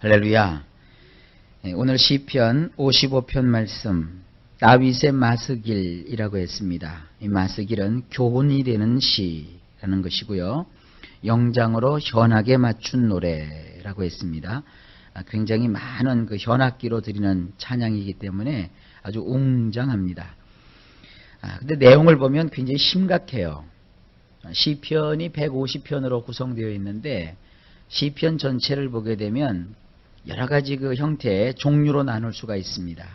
할렐루야. 오늘 시편 55편 말씀 다윗의 마스길이라고 했습니다. 이 마스길은 교훈이 되는 시라는 것이고요. 영장으로 현악에 맞춘 노래라고 했습니다. 굉장히 많은 그 현악기로 드리는 찬양이기 때문에 아주 웅장합니다. 근데 내용을 보면 굉장히 심각해요. 시편이 150편으로 구성되어 있는데 시편 전체를 보게 되면 여러 가지 그 형태의 종류로 나눌 수가 있습니다.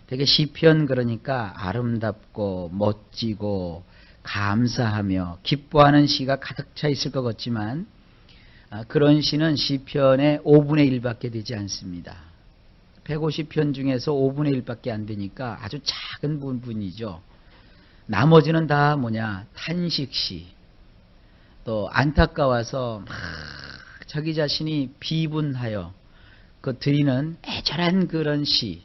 되게 시편 그러니까 아름답고 멋지고 감사하며 기뻐하는 시가 가득 차 있을 것 같지만 그런 시는 시편의 5분의 1밖에 되지 않습니다. 150편 중에서 5분의 1밖에 안 되니까 아주 작은 부분이죠. 나머지는 다 탄식시, 또 안타까워서 막 자기 자신이 비분하여 그 드리는 애절한 그런 시,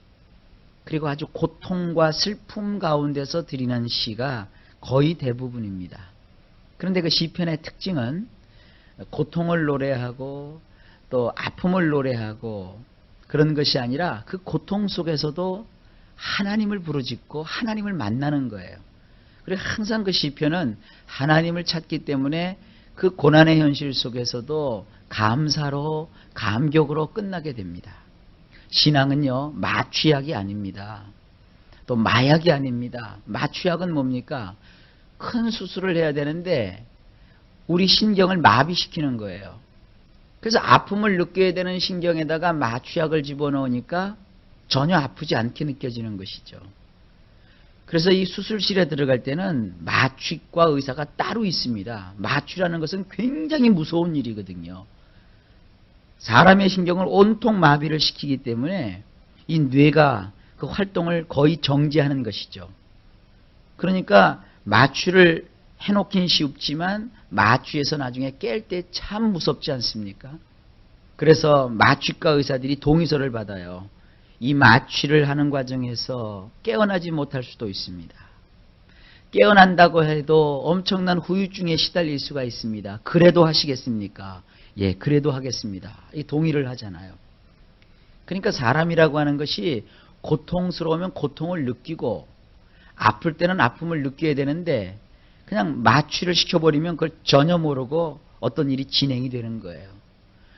그리고 아주 고통과 슬픔 가운데서 드리는 시가 거의 대부분입니다. 그런데 그 시편의 특징은 고통을 노래하고 또 아픔을 노래하고 그런 것이 아니라 그 고통 속에서도 하나님을 부르짖고 하나님을 만나는 거예요. 그리고 항상 그 시편은 하나님을 찾기 때문에 그 고난의 현실 속에서도 감사로 감격으로 끝나게 됩니다. 신앙은요, 마취약이 아닙니다. 또 마약이 아닙니다. 마취약은 뭡니까? 큰 수술을 해야 되는데 우리 신경을 마비시키는 거예요. 그래서 아픔을 느껴야 되는 신경에다가 마취약을 집어넣으니까 전혀 아프지 않게 느껴지는 것이죠. 그래서 이 수술실에 들어갈 때는 마취과 의사가 따로 있습니다. 마취라는 것은 굉장히 무서운 일이거든요. 사람의 신경을 온통 마비를 시키기 때문에 이 뇌가 그 활동을 거의 정지하는 것이죠. 그러니까 마취를 해놓긴 쉽지만 마취에서 나중에 깰 때 참 무섭지 않습니까? 그래서 마취과 의사들이 동의서를 받아요. 이 마취를 하는 과정에서 깨어나지 못할 수도 있습니다. 깨어난다고 해도 엄청난 후유증에 시달릴 수가 있습니다. 그래도 하시겠습니까? 예, 그래도 하겠습니다. 이 동의를 하잖아요. 그러니까 사람이라고 하는 것이 고통스러우면 고통을 느끼고 아플 때는 아픔을 느껴야 되는데 그냥 마취를 시켜버리면 그걸 전혀 모르고 어떤 일이 진행이 되는 거예요.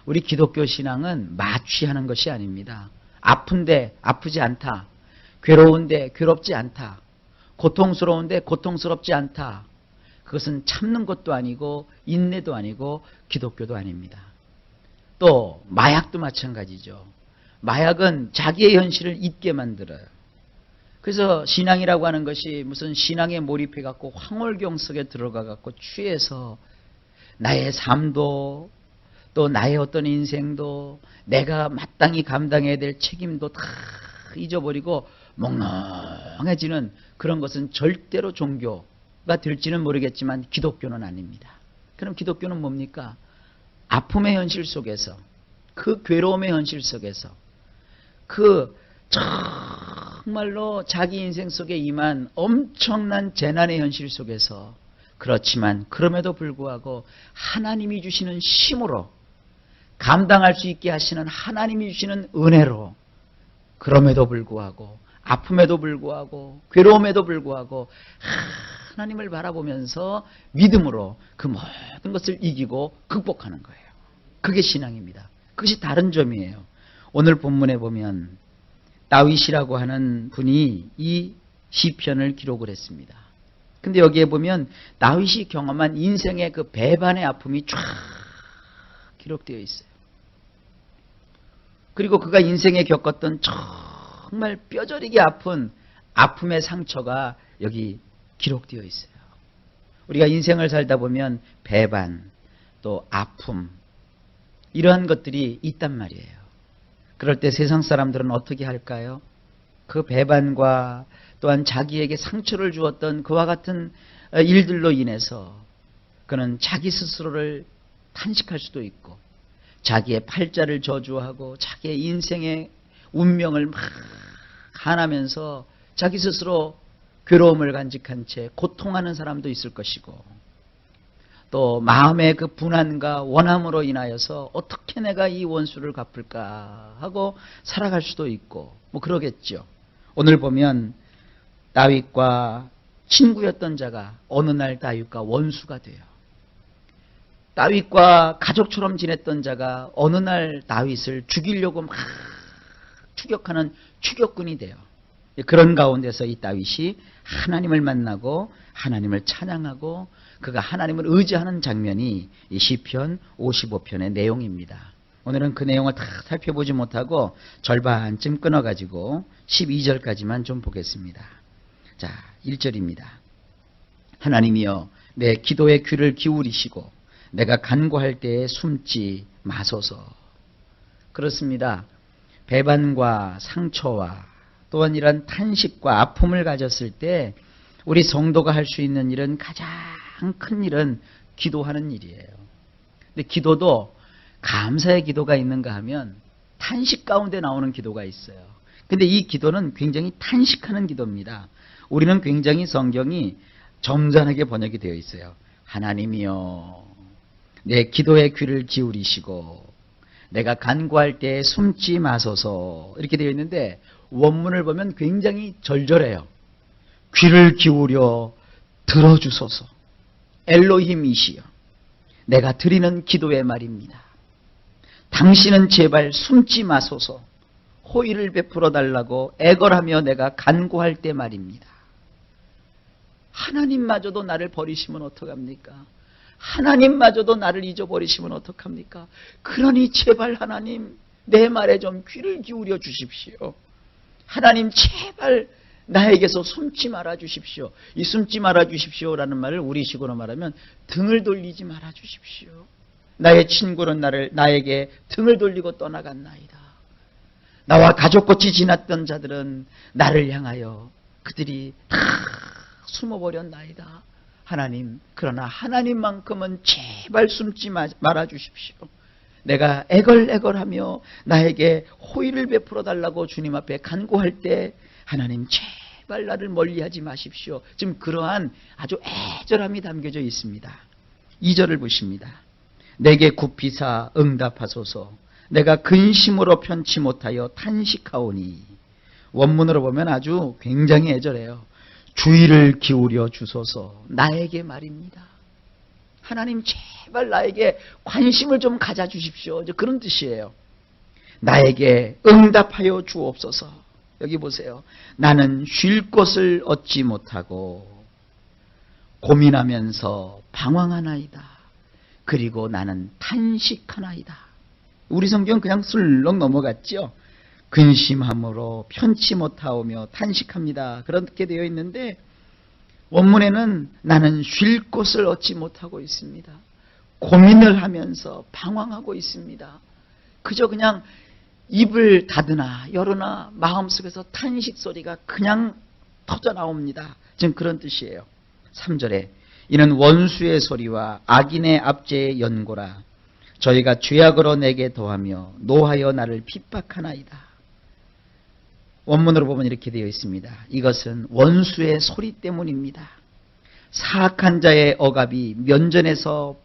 우리 기독교 신앙은 마취하는 것이 아닙니다. 아픈데 아프지 않다. 괴로운데 괴롭지 않다. 고통스러운데 고통스럽지 않다. 그것은 참는 것도 아니고 인내도 아니고 기독교도 아닙니다. 또 마약도 마찬가지죠. 마약은 자기의 현실을 잊게 만들어요. 그래서 신앙이라고 하는 것이 무슨 신앙에 몰입해 갖고 황홀경 속에 들어가 갖고 취해서 나의 삶도 또 나의 어떤 인생도 내가 마땅히 감당해야 될 책임도 다 잊어버리고 멍멍해지는 그런 것은 절대로 종교가 될지는 모르겠지만 기독교는 아닙니다. 그럼 기독교는 뭡니까? 아픔의 현실 속에서, 그 괴로움의 현실 속에서, 그 정말로 자기 인생 속에 임한 엄청난 재난의 현실 속에서, 그렇지만 그럼에도 불구하고 하나님이 주시는 힘으로 감당할 수 있게 하시는 하나님이 주시는 은혜로, 그럼에도 불구하고 아픔에도 불구하고 괴로움에도 불구하고 하나님을 바라보면서 믿음으로 그 모든 것을 이기고 극복하는 거예요. 그게 신앙입니다. 그것이 다른 점이에요. 오늘 본문에 보면 다윗이라고 하는 분이 이 시편을 기록을 했습니다. 근데 여기에 보면 다윗이 경험한 인생의 그 배반의 아픔이 쫙 기록되어 있어요. 그리고 그가 인생에 겪었던 정말 뼈저리게 아픈 아픔의 상처가 여기 기록되어 있어요. 우리가 인생을 살다 보면 배반, 또 아픔, 이러한 것들이 있단 말이에요. 그럴 때 세상 사람들은 어떻게 할까요? 그 배반과 또한 자기에게 상처를 주었던 그와 같은 일들로 인해서 그는 자기 스스로를 탄식할 수도 있고 자기의 팔자를 저주하고 자기의 인생의 운명을 막 한하면서 자기 스스로 괴로움을 간직한 채 고통하는 사람도 있을 것이고 또 마음의 그 분한과 원함으로 인하여서 어떻게 내가 이 원수를 갚을까 하고 살아갈 수도 있고 뭐 그러겠죠. 오늘 보면 다윗과 친구였던 자가 어느 날 다윗과 원수가 돼요. 다윗과 가족처럼 지냈던 자가 어느 날 다윗을 죽이려고 막 추격하는 추격군이 돼요. 그런 가운데서 이 다윗이 하나님을 만나고 하나님을 찬양하고 그가 하나님을 의지하는 장면이 이 시편 55편의 내용입니다. 오늘은 그 내용을 다 살펴보지 못하고 절반쯤 끊어가지고 12절까지만 좀 보겠습니다. 자, 1절입니다. 하나님이여 내 기도에 귀를 기울이시고 내가 간구할 때에 숨지 마소서. 그렇습니다. 배반과 상처와 또한 이런 탄식과 아픔을 가졌을 때 우리 성도가 할 수 있는 일은 가장 큰 일은 기도하는 일이에요. 근데 기도도 감사의 기도가 있는가 하면 탄식 가운데 나오는 기도가 있어요. 근데 이 기도는 굉장히 탄식하는 기도입니다. 우리는 굉장히 성경이 점잖하게 번역이 되어 있어요. 하나님이여 내 기도에 귀를 기울이시고 내가 간구할 때 숨지 마소서 이렇게 되어 있는데 원문을 보면 굉장히 절절해요. 귀를 기울여 들어주소서. 엘로힘이시여 내가 드리는 기도의 말입니다. 당신은 제발 숨지 마소서. 호의를 베풀어 달라고 애걸하며 내가 간구할 때 말입니다. 하나님마저도 나를 버리시면 어떡합니까? 하나님마저도 나를 잊어버리시면 어떡합니까? 그러니 제발 하나님 내 말에 좀 귀를 기울여 주십시오. 하나님 제발 나에게서 숨지 말아 주십시오. 이 숨지 말아 주십시오라는 말을 우리식으로 말하면 등을 돌리지 말아 주십시오. 나의 친구는 나에게 등을 돌리고 떠나갔나이다. 나와 가족같이 지났던 자들은 나를 향하여 그들이 다 숨어버렸나이다. 하나님, 그러나 하나님만큼은 제발 숨지 말아 주십시오. 내가 애걸애걸하며 나에게 호의를 베풀어 달라고 주님 앞에 간구할 때 하나님 제발 나를 멀리하지 마십시오. 지금 그러한 아주 애절함이 담겨져 있습니다. 2절을 보십니다. 내게 굽히사 응답하소서. 내가 근심으로 편치 못하여 탄식하오니. 원문으로 보면 아주 굉장히 애절해요. 주의를 기울여 주소서. 나에게 말입니다. 하나님 제발 나에게 관심을 좀 가져 주십시오. 그런 뜻이에요. 나에게 응답하여 주옵소서. 여기 보세요. 나는 쉴 곳을 얻지 못하고 고민하면서 방황하나이다. 그리고 나는 탄식하나이다. 우리 성경 그냥 슬렁 넘어갔죠. 근심함으로 편치 못하오며 탄식합니다. 그렇게 되어 있는데 원문에는 나는 쉴 곳을 얻지 못하고 있습니다. 고민을 하면서 방황하고 있습니다. 그저 그냥 입을 닫으나 열으나 마음속에서 탄식 소리가 그냥 터져 나옵니다. 지금 그런 뜻이에요. 3절에 이는 원수의 소리와 악인의 압제의 연고라. 저희가 죄악으로 내게 더하며 노하여 나를 핍박하나이다. 원문으로 보면 이렇게 되어 있습니다. 이것은 원수의 소리 때문입니다. 사악한 자의 억압이 면전에서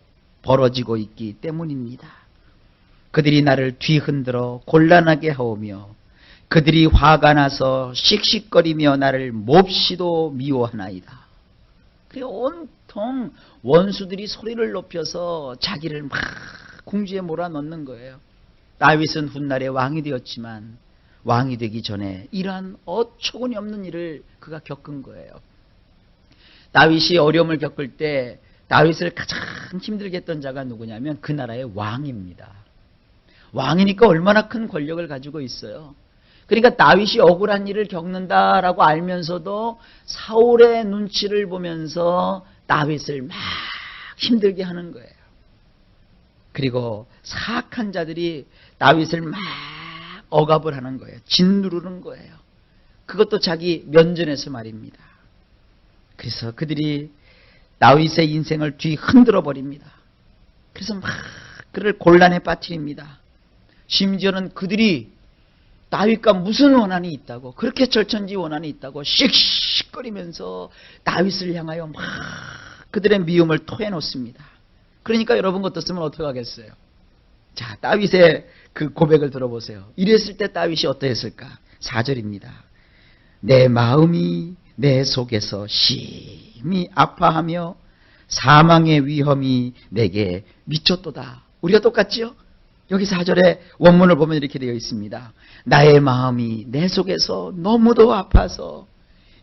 벌어지고 있기 때문입니다. 그들이 나를 뒤흔들어 곤란하게 하오며 그들이 화가 나서 씩씩거리며 나를 몹시도 미워하나이다. 온통 원수들이 소리를 높여서 자기를 막 궁지에 몰아넣는 거예요. 다윗은 훗날에 왕이 되었지만 왕이 되기 전에 이러한 어처구니 없는 일을 그가 겪은 거예요. 다윗이 어려움을 겪을 때 다윗을 가장 힘들게 했던 자가 누구냐면 그 나라의 왕입니다. 왕이니까 얼마나 큰 권력을 가지고 있어요. 그러니까 다윗이 억울한 일을 겪는다라고 알면서도 사울의 눈치를 보면서 다윗을 막 힘들게 하는 거예요. 그리고 사악한 자들이 다윗을 막 억압을 하는 거예요. 짓누르는 거예요. 그것도 자기 면전에서 말입니다. 그래서 그들이 다윗의 인생을 뒤흔들어 버립니다. 그래서 막 그를 곤란에 빠뜨립니다. 심지어는 그들이 다윗과 무슨 원한이 있다고, 그렇게 절천지 원한이 있다고 씩씩거리면서 다윗을 향하여 막 그들의 미움을 토해놓습니다. 그러니까 여러분 같았으면 어떻게 하겠어요? 자, 다윗의 그 고백을 들어보세요. 이랬을 때 다윗이 어떠했을까? 4절입니다. 내 마음이 내 속에서 심히 아파하며 사망의 위험이 내게 미쳤도다. 우리가 똑같지요? 여기 4절에 원문을 보면 이렇게 되어 있습니다. 나의 마음이 내 속에서 너무도 아파서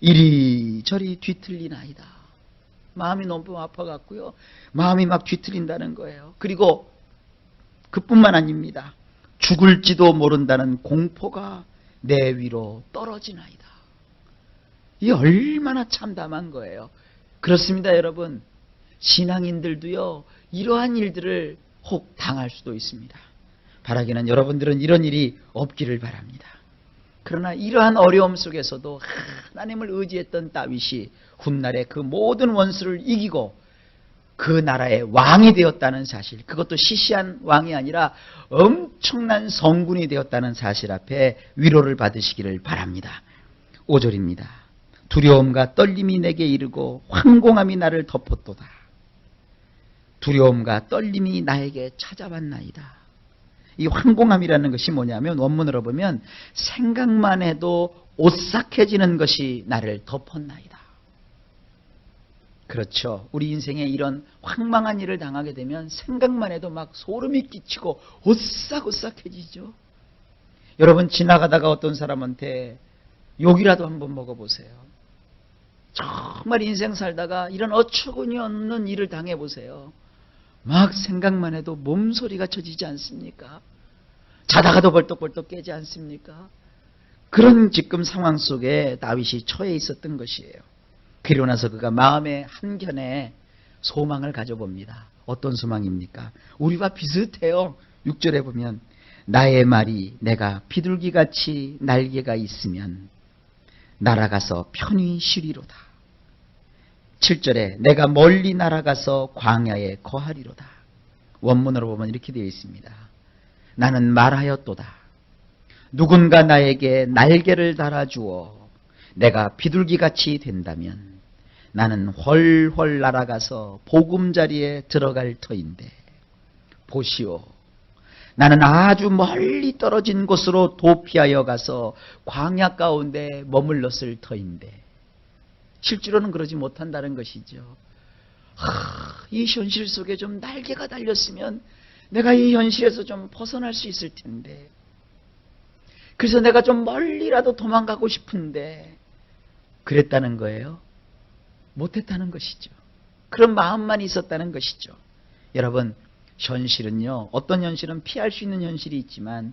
이리저리 뒤틀리나이다. 마음이 너무 아파갖고요. 마음이 막 뒤틀린다는 거예요. 그리고 그뿐만 아닙니다. 죽을지도 모른다는 공포가 내 위로 떨어지나이다. 이게 얼마나 참담한 거예요. 그렇습니다, 여러분. 신앙인들도요, 이러한 일들을 혹 당할 수도 있습니다. 바라기는 여러분들은 이런 일이 없기를 바랍니다. 그러나 이러한 어려움 속에서도 하나님을 의지했던 다윗이 훗날에 그 모든 원수를 이기고 그 나라의 왕이 되었다는 사실, 그것도 시시한 왕이 아니라 엄청난 성군이 되었다는 사실 앞에 위로를 받으시기를 바랍니다. 5절입니다. 두려움과 떨림이 내게 이르고 황공함이 나를 덮었도다. 두려움과 떨림이 나에게 찾아왔나이다. 이 황공함이라는 것이 뭐냐면 원문으로 보면 생각만 해도 오싹해지는 것이 나를 덮었나이다. 그렇죠. 우리 인생에 이런 황망한 일을 당하게 되면 생각만 해도 막 소름이 끼치고 오싹오싹해지죠. 여러분 지나가다가 어떤 사람한테 욕이라도 한번 먹어보세요. 정말 인생 살다가 이런 어처구니 없는 일을 당해보세요. 막 생각만 해도 몸소리가 쳐지지 않습니까? 자다가도 벌떡벌떡 깨지 않습니까? 그런 지금 상황 속에 다윗이 처해 있었던 것이에요. 그리고 나서 그가 마음의 한켠에 소망을 가져봅니다. 어떤 소망입니까? 우리와 비슷해요. 6절에 보면 나의 말이 내가 비둘기같이 날개가 있으면 날아가서 편히 쉬리로다. 7절에 내가 멀리 날아가서 광야에 거하리로다. 원문으로 보면 이렇게 되어 있습니다. 나는 말하였도다. 누군가 나에게 날개를 달아주어 내가 비둘기같이 된다면 나는 훨훨 날아가서 보금자리에 들어갈 터인데 보시오. 나는 아주 멀리 떨어진 곳으로 도피하여 가서 광야 가운데 머물렀을 터인데 실제로는 그러지 못한다는 것이죠. 이 현실 속에 좀 날개가 달렸으면 내가 이 현실에서 좀 벗어날 수 있을 텐데, 그래서 내가 좀 멀리라도 도망가고 싶은데 그랬다는 거예요. 못했다는 것이죠. 그런 마음만 있었다는 것이죠. 여러분, 현실은요, 어떤 현실은 피할 수 있는 현실이 있지만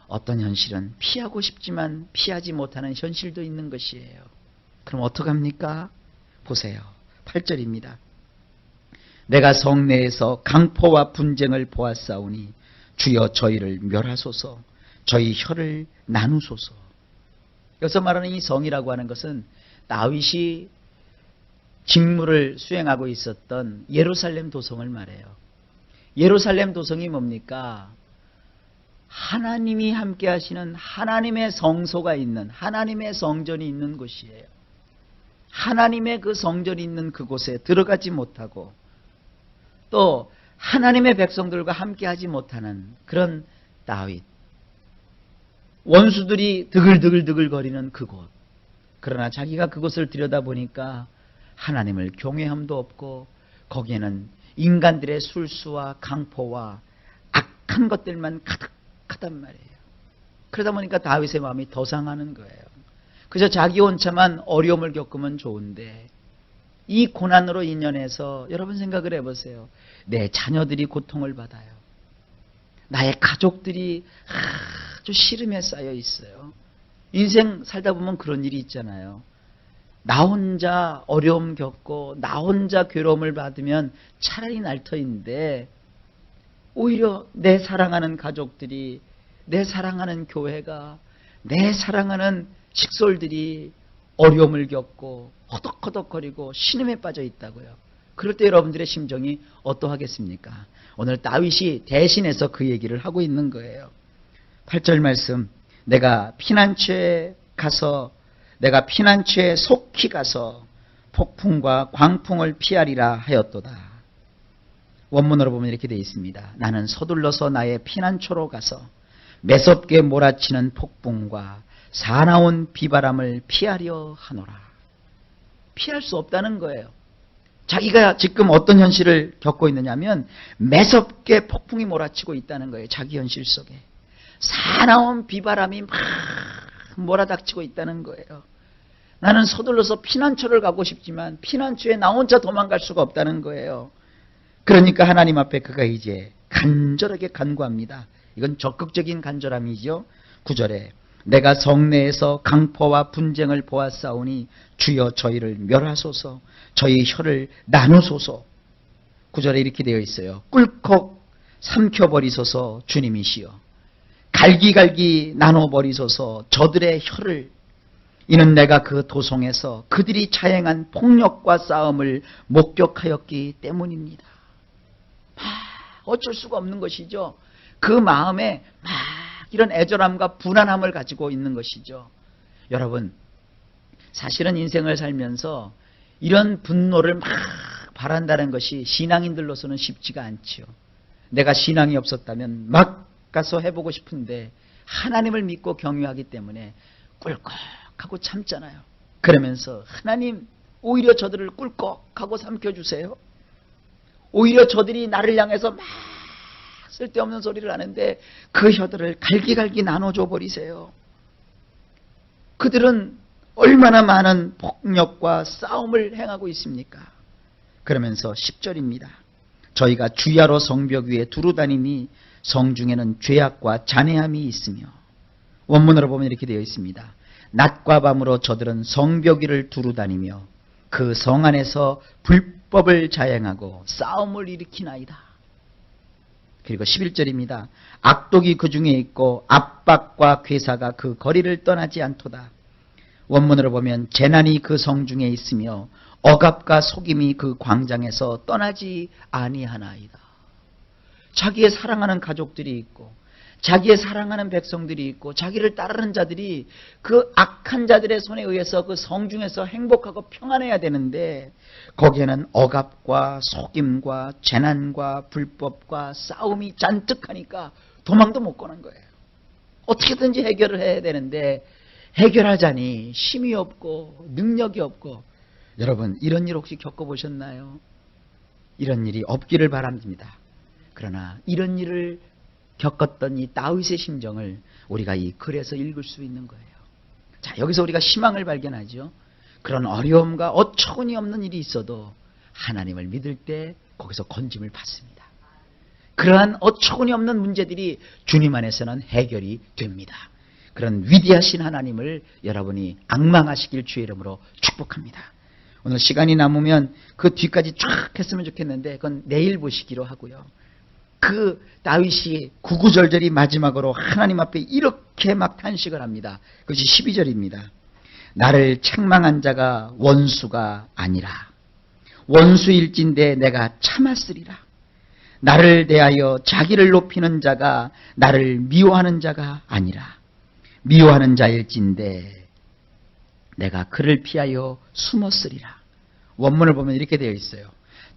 어떤 현실은 피하고 싶지만 피하지 못하는 현실도 있는 것이에요. 그럼 어떡합니까? 보세요. 8절입니다. 내가 성내에서 강포와 분쟁을 보았사오니 주여 저희를 멸하소서, 저희 혀를 나누소서. 여기서 말하는 이 성이라고 하는 것은 다윗이 직무를 수행하고 있었던 예루살렘 도성을 말해요. 예루살렘 도성이 뭡니까? 하나님이 함께 하시는 하나님의 성소가 있는, 하나님의 성전이 있는 곳이에요. 하나님의 그 성전이 있는 그곳에 들어가지 못하고 또 하나님의 백성들과 함께 하지 못하는 그런 다윗, 원수들이 드글드글 거리는 그곳. 그러나 자기가 그곳을 들여다보니까 하나님을 경외함도 없고 거기에는 인간들의 술수와 강포와 악한 것들만 가득하단 말이에요. 그러다 보니까 다윗의 마음이 더 상하는 거예요. 그저 자기 혼자만 어려움을 겪으면 좋은데 이 고난으로 인연해서 여러분 생각을 해보세요. 내 자녀들이 고통을 받아요. 나의 가족들이 아주 시름에 쌓여 있어요. 인생 살다 보면 그런 일이 있잖아요. 나 혼자 어려움 겪고 나 혼자 괴로움을 받으면 차라리 날 터인데 오히려 내 사랑하는 가족들이, 내 사랑하는 교회가, 내 사랑하는 식솔들이 어려움을 겪고 허덕허덕거리고 신음에 빠져 있다고요. 그럴 때 여러분들의 심정이 어떠하겠습니까? 오늘 다윗이 대신해서 그 얘기를 하고 있는 거예요. 8절 말씀, 내가 피난처에 속히 가서 폭풍과 광풍을 피하리라 하였도다. 원문으로 보면 이렇게 되어 있습니다. 나는 서둘러서 나의 피난처로 가서 매섭게 몰아치는 폭풍과 사나운 비바람을 피하려 하노라. 피할 수 없다는 거예요. 자기가 지금 어떤 현실을 겪고 있느냐면 매섭게 폭풍이 몰아치고 있다는 거예요. 자기 현실 속에. 사나운 비바람이 막 몰아닥치고 있다는 거예요. 나는 서둘러서 피난처를 가고 싶지만 피난처에 나 혼자 도망갈 수가 없다는 거예요. 그러니까 하나님 앞에 그가 이제 간절하게 간구합니다. 이건 적극적인 간절함이죠. 9절에 내가 성내에서 강포와 분쟁을 보았사오니 주여 저희를 멸하소서, 저희 혀를 나누소서. 9절에 이렇게 되어 있어요. 꿀꺽 삼켜버리소서 주님이시여, 갈기갈기 나눠버리소서 저들의 혀를. 이는 내가 그 도성에서 그들이 자행한 폭력과 싸움을 목격하였기 때문입니다. 어쩔 수가 없는 것이죠. 그 마음에 막 이런 애절함과 분안함을 가지고 있는 것이죠. 여러분, 사실은 인생을 살면서 이런 분노를 막 바란다는 것이 신앙인들로서는 쉽지가 않죠. 내가 신앙이 없었다면 막 가서 해보고 싶은데 하나님을 믿고 경유하기 때문에 꿀꺽하고 참잖아요. 그러면서 하나님, 오히려 저들을 꿀꺽하고 삼켜주세요. 오히려 저들이 나를 향해서 막 쓸데없는 소리를 하는데 그 혀들을 갈기갈기 나눠줘 버리세요. 그들은 얼마나 많은 폭력과 싸움을 행하고 있습니까? 그러면서 10절입니다. 저희가 주야로 성벽 위에 두루 다니니 성중에는 죄악과 잔해함이 있으며. 원문으로 보면 이렇게 되어 있습니다. 낮과 밤으로 저들은 성벽 위를 두루 다니며 그 성 안에서 불법을 자행하고 싸움을 일으키나이다. 그리고 11절입니다. 악독이 그 중에 있고 압박과 괴사가 그 거리를 떠나지 않도다. 원문으로 보면 재난이 그 성중에 있으며 억압과 속임이 그 광장에서 떠나지 아니하나이다. 자기의 사랑하는 가족들이 있고 자기의 사랑하는 백성들이 있고 자기를 따르는 자들이 그 악한 자들의 손에 의해서 그 성중에서 행복하고 평안해야 되는데 거기에는 억압과 속임과 재난과 불법과 싸움이 잔뜩하니까 도망도 못 가는 거예요. 어떻게든지 해결을 해야 되는데 해결하자니 힘이 없고 능력이 없고. 여러분, 이런 일 혹시 겪어보셨나요? 이런 일이 없기를 바랍니다. 그러나 이런 일을 겪었던 이 다윗의 심정을 우리가 이 글에서 읽을 수 있는 거예요. 자, 여기서 우리가 희망을 발견하죠. 그런 어려움과 어처구니 없는 일이 있어도 하나님을 믿을 때 거기서 건짐을 받습니다. 그러한 어처구니 없는 문제들이 주님 안에서는 해결이 됩니다. 그런 위대하신 하나님을 여러분이 앙망하시길 주의 이름으로 축복합니다. 오늘 시간이 남으면 그 뒤까지 쫙 했으면 좋겠는데 그건 내일 보시기로 하고요. 그 다윗이 구구절절히 마지막으로 하나님 앞에 이렇게 막 탄식을 합니다. 그것이 12절입니다. 나를 책망한 자가 원수가 아니라 원수일진데 내가 참았으리라. 나를 대하여 자기를 높이는 자가 나를 미워하는 자가 아니라 미워하는 자일진데 내가 그를 피하여 숨었으리라. 원문을 보면 이렇게 되어 있어요.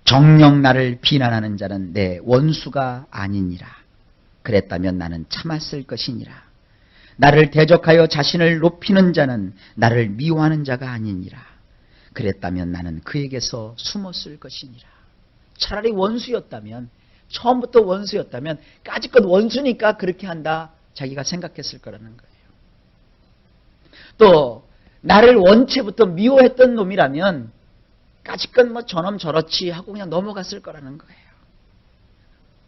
정녕 나를 비난하는 자는 내 원수가 아니니라. 그랬다면 나는 참았을 것이니라. 나를 대적하여 자신을 높이는 자는 나를 미워하는 자가 아니니라. 그랬다면 나는 그에게서 숨었을 것이니라. 차라리 원수였다면, 처음부터 원수였다면 까짓것 원수니까 그렇게 한다 자기가 생각했을 거라는 거예요. 또 나를 원체부터 미워했던 놈이라면 까짓것 뭐 저놈 저렇지 하고 그냥 넘어갔을 거라는 거예요.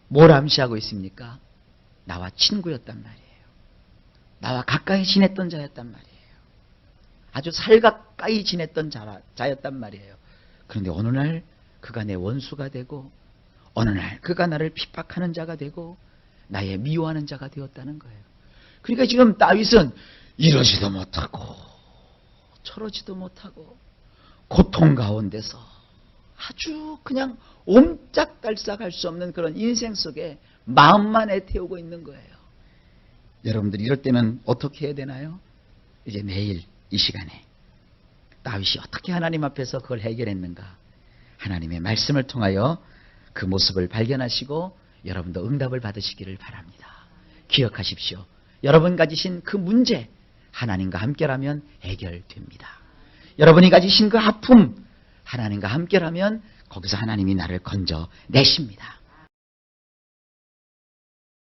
뭘 암시하고 있습니까? 나와 친구였단 말이에요. 나와 가까이 지냈던 자였단 말이에요. 아주 살가까이 지냈던 자였단 말이에요. 그런데 어느 날 그가 내 원수가 되고 어느 날 그가 나를 핍박하는 자가 되고 나의 미워하는 자가 되었다는 거예요. 그러니까 지금 다윗은 이러지도 못하고 저러지도 못하고 고통 가운데서 아주 그냥 옴짝달싹할 수 없는 그런 인생 속에 마음만 애태우고 있는 거예요. 여러분들 이럴 때는 어떻게 해야 되나요? 이제 내일 이 시간에 다윗이 어떻게 하나님 앞에서 그걸 해결했는가? 하나님의 말씀을 통하여 그 모습을 발견하시고 여러분도 응답을 받으시기를 바랍니다. 기억하십시오. 여러분 가지신 그 문제 하나님과 함께라면 해결됩니다. 여러분이 가지신 그 아픔 하나님과 함께라면 거기서 하나님이 나를 건져내십니다.